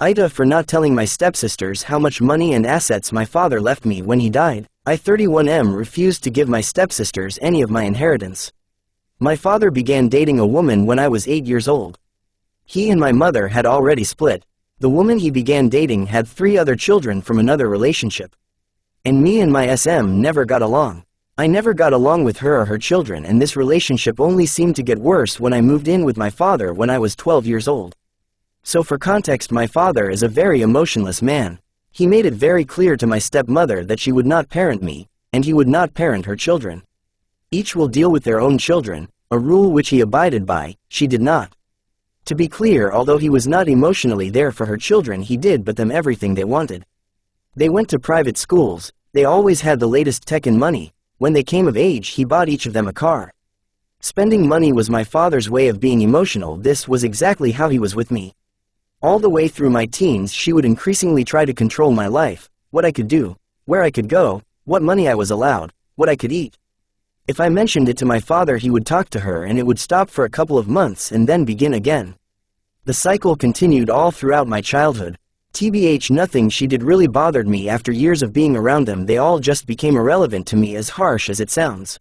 Aitah, for not telling my stepsisters how much money and assets my father left me when he died. I 31M refused to give my stepsisters any of my inheritance. My father began dating a woman when I was 8 years old. He and my mother had already split. The woman he began dating had 3 other children from another relationship. And me and my SM never got along. I never got along with her or her children, and this relationship only seemed to get worse when I moved in with my father when I was 12 years old. So for context, my father is a very emotionless man. He made it very clear to my stepmother that she would not parent me, and he would not parent her children. Each will deal with their own children, a rule which he abided by. She did not. To be clear, although he was not emotionally there for her children, he did but them everything they wanted. They went to private schools, they always had the latest tech and money. When they came of age, he bought each of them a car. Spending money was my father's way of being emotional. This was exactly how he was with me. All the way through my teens, she would increasingly try to control my life, what I could do, where I could go, what money I was allowed, what I could eat. If I mentioned it to my father, he would talk to her and it would stop for a couple of months and then begin again. The cycle continued all throughout my childhood. TBH, nothing she did really bothered me. After years of being around them, they all just became irrelevant to me, as harsh as it sounds.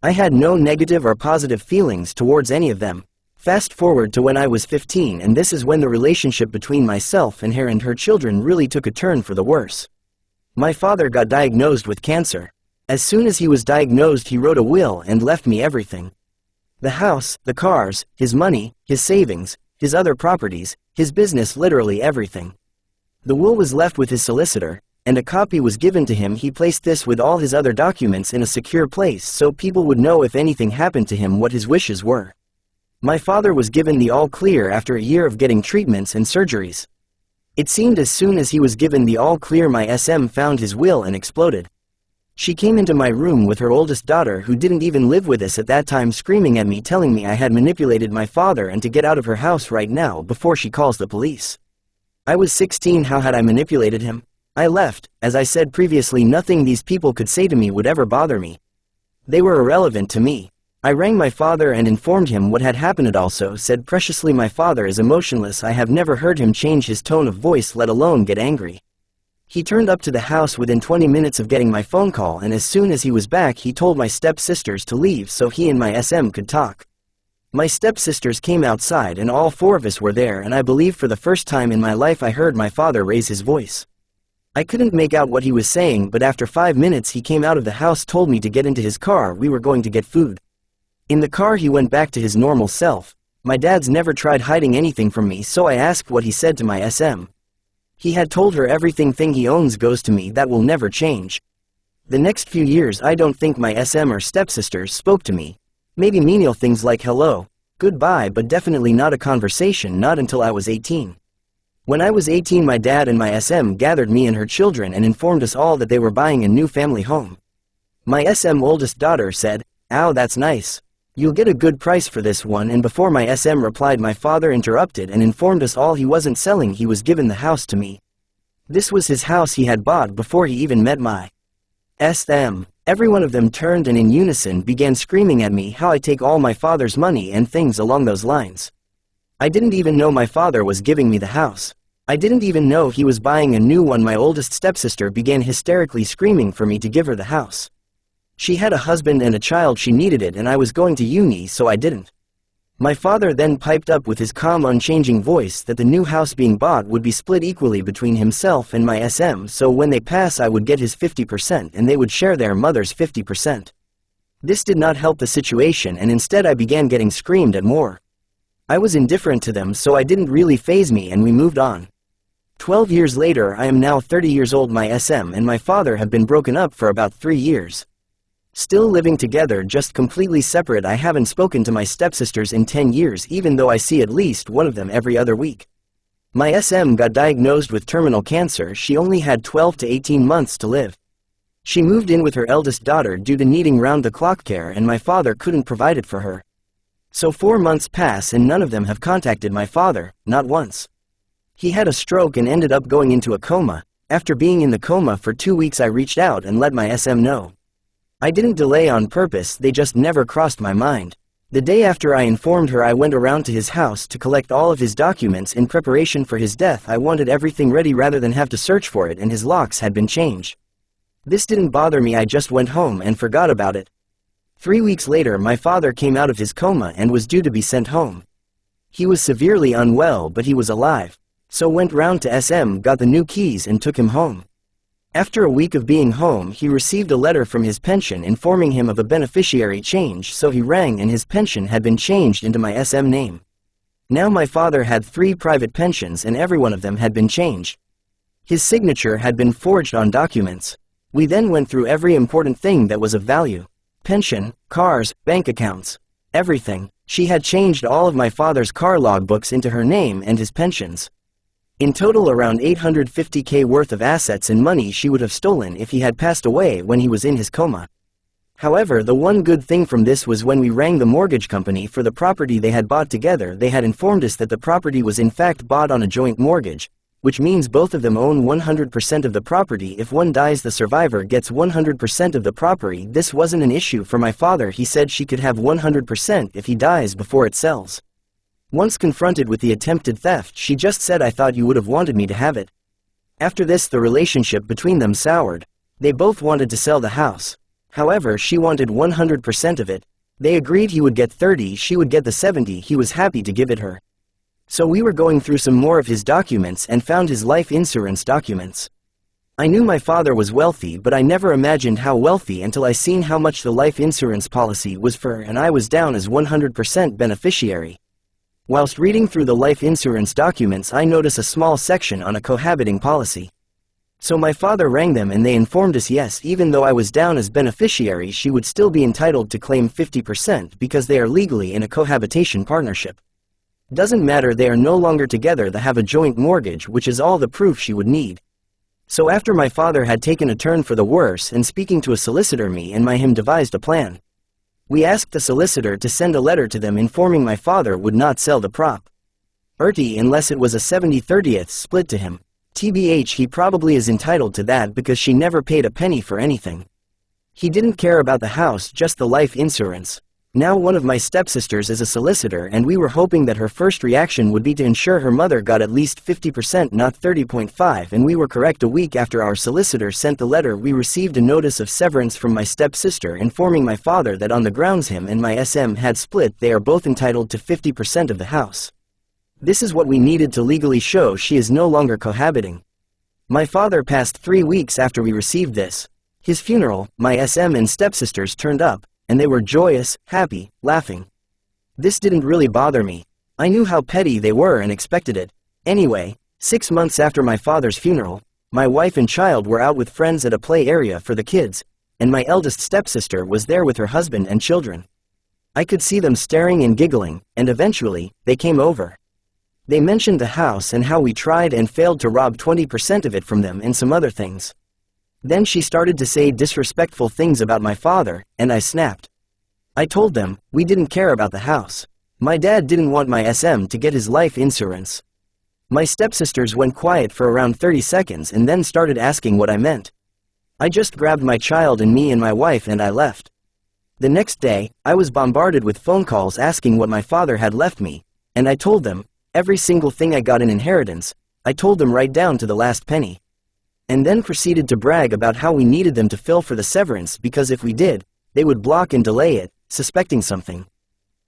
I had no negative or positive feelings towards any of them. Fast forward to when I was 15, and this is when the relationship between myself and her children really took a turn for the worse. My father got diagnosed with cancer. As soon as he was diagnosed, he wrote a will and left me everything. The house, the cars, his money, his savings, his other properties, his business, literally everything. The will was left with his solicitor, and a copy was given to him. He placed this with all his other documents in a secure place so people would know if anything happened to him what his wishes were. My father was given the all clear after a year of getting treatments and surgeries. It seemed as soon as he was given the all clear, my SM found his will and exploded. She came into my room with her oldest daughter, who didn't even live with us at that time, screaming at me, telling me I had manipulated my father and to get out of her house right now before she calls the police. I was 16. How had I manipulated him? I left. As I said previously, nothing these people could say to me would ever bother me. They were irrelevant to me. I rang my father and informed him what had happened. It also said preciously, my father is emotionless. I have never heard him change his tone of voice, let alone get angry. He turned up to the house within 20 minutes of getting my phone call, and as soon as he was back, he told my stepsisters to leave so he and my SM could talk. My stepsisters came outside and all 4 of us were there, and I believe for the first time in my life I heard my father raise his voice. I couldn't make out what he was saying, but after 5 minutes he came out of the house, told me to get into his car. We were going to get food. In the car he went back to his normal self. My dad's never tried hiding anything from me, so I asked what he said to my SM. He had told her everything he owns goes to me, that will never change. The next few years I don't think my SM or stepsisters spoke to me. Maybe menial things like hello, goodbye, but definitely not a conversation, not until I was 18. When I was 18, my dad and my SM gathered me and her children and informed us all that they were buying a new family home. My SM oldest daughter said, "Ow, that's nice. You'll get a good price for this one," and before my SM replied, my father interrupted and informed us all he wasn't selling, he was given the house to me. This was his house he had bought before he even met my SM. Every one of them turned and in unison began screaming at me how I take all my father's money and things along those lines. I didn't even know my father was giving me the house. I didn't even know he was buying a new one. My oldest stepsister began hysterically screaming for me to give her the house. She had a husband and a child, she needed it, and I was going to uni, so I didn't. My father then piped up with his calm, unchanging voice that the new house being bought would be split equally between himself and my SM, so when they pass I would get his 50% and they would share their mother's 50%. This did not help the situation, and instead I began getting screamed at more. I was indifferent to them, so I didn't really faze me, and we moved on. 12 years later, I am now 30 years old. My SM and my father have been broken up for about 3 years. Still living together, just completely separate. I haven't spoken to my stepsisters in 10 years, even though I see at least one of them every other week. My SM got diagnosed with terminal cancer. She only had 12 to 18 months to live. She moved in with her eldest daughter due to needing round-the-clock care, and my father couldn't provide it for her. So 4 months pass and none of them have contacted my father, not once. He had a stroke and ended up going into a coma. After being in the coma for 2 weeks, I reached out and let my SM know. I didn't delay on purpose, they just never crossed my mind. The day after I informed her, I went around to his house to collect all of his documents in preparation for his death. I wanted everything ready rather than have to search for it, and his locks had been changed. This didn't bother me, I just went home and forgot about it. 3 weeks later my father came out of his coma and was due to be sent home. He was severely unwell, but he was alive. So went round to SM, got the new keys and took him home. After a week of being home, he received a letter from his pension informing him of a beneficiary change, so he rang and his pension had been changed into my SM name. Now my father had 3 private pensions and every one of them had been changed. His signature had been forged on documents. We then went through every important thing that was of value. Pension, cars, bank accounts, everything. She had changed all of my father's car logbooks into her name and his pensions. In total around 850k worth of assets and money she would have stolen if he had passed away when he was in his coma. However, the one good thing from this was when we rang the mortgage company for the property they had bought together, they had informed us that the property was in fact bought on a joint mortgage, which means both of them own 100% of the property. If one dies, the survivor gets 100% of the property. This wasn't an issue for my father. He said she could have 100% if he dies before it sells. Once confronted with the attempted theft, she just said, "I thought you would have wanted me to have it." After this, the relationship between them soured. They both wanted to sell the house. However, she wanted 100% of it. They agreed he would get 30, she would get the 70. He was happy to give it her. So we were going through some more of his documents and found his life insurance documents. I knew my father was wealthy, but I never imagined how wealthy until I seen how much the life insurance policy was for, and I was down as 100% beneficiary. Whilst reading through the life insurance documents, I noticed a small section on a cohabiting policy. So my father rang them and they informed us yes, even though I was down as beneficiary, she would still be entitled to claim 50% because they are legally in a cohabitation partnership. Doesn't matter, they are no longer together, they have a joint mortgage, which is all the proof she would need. So after my father had taken a turn for the worse and speaking to a solicitor, me and him devised a plan. We asked the solicitor to send a letter to them informing my father would not sell the property unless it was a 70/30 split to him. TBH, he probably is entitled to that because she never paid a penny for anything. He didn't care about the house, just the life insurance. Now one of my stepsisters is a solicitor and we were hoping that her first reaction would be to ensure her mother got at least 50%, not 30.5, and we were correct. A week after our solicitor sent the letter, we received a notice of severance from my stepsister informing my father that on the grounds him and my SM had split, they are both entitled to 50% of the house. This is what we needed to legally show she is no longer cohabiting. My father passed 3 weeks after we received this. His funeral, my SM and stepsisters turned up, and they were joyous, happy, laughing. This didn't really bother me. I knew how petty they were and expected it. Anyway, 6 months after my father's funeral, my wife and child were out with friends at a play area for the kids, and my eldest stepsister was there with her husband and children. I could see them staring and giggling, and eventually, they came over. They mentioned the house and how we tried and failed to rob 20% of it from them and some other things. Then she started to say disrespectful things about my father, and I snapped. I told them, we didn't care about the house. My dad didn't want my SM to get his life insurance. My stepsisters went quiet for around 30 seconds and then started asking what I meant. I just grabbed my child and me and my wife and I left. The next day, I was bombarded with phone calls asking what my father had left me, and I told them, every single thing I got in inheritance. I told them right down to the last penny. And then proceeded to brag about how we needed them to fill for the severance because if we did, they would block and delay it, suspecting something.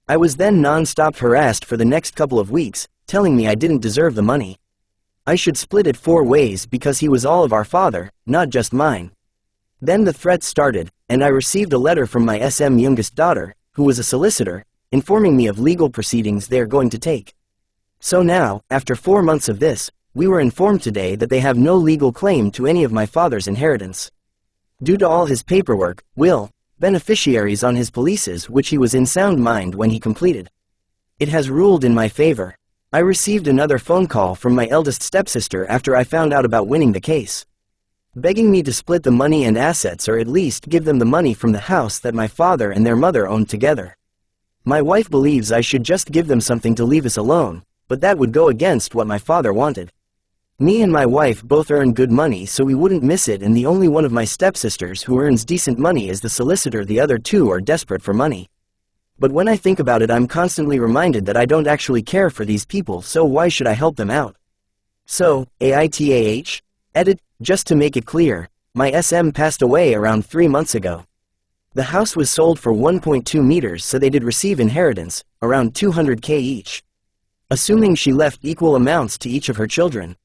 I was then non-stop harassed for the next couple of weeks, telling me I didn't deserve the money. I should split it 4 ways because he was all of our father, not just mine. Then the threats started, and I received a letter from my SM youngest daughter, who was a solicitor, informing me of legal proceedings they are going to take. So now, after 4 months of this, we were informed today that they have no legal claim to any of my father's inheritance. Due to all his paperwork, will, beneficiaries on his policies, which he was in sound mind when he completed. It has ruled in my favor. I received another phone call from my eldest stepsister after I found out about winning the case, begging me to split the money and assets or at least give them the money from the house that my father and their mother owned together. My wife believes I should just give them something to leave us alone, but that would go against what my father wanted. Me and my wife both earn good money so we wouldn't miss it, and the only one of my stepsisters who earns decent money is the solicitor. The other 2 are desperate for money. But when I think about it, I'm constantly reminded that I don't actually care for these people, so why should I help them out? So, Aitah? Edit, just to make it clear, my SM passed away around 3 months ago. The house was sold for 1.2 meters, so they did receive inheritance, around 200k each. Assuming she left equal amounts to each of her children.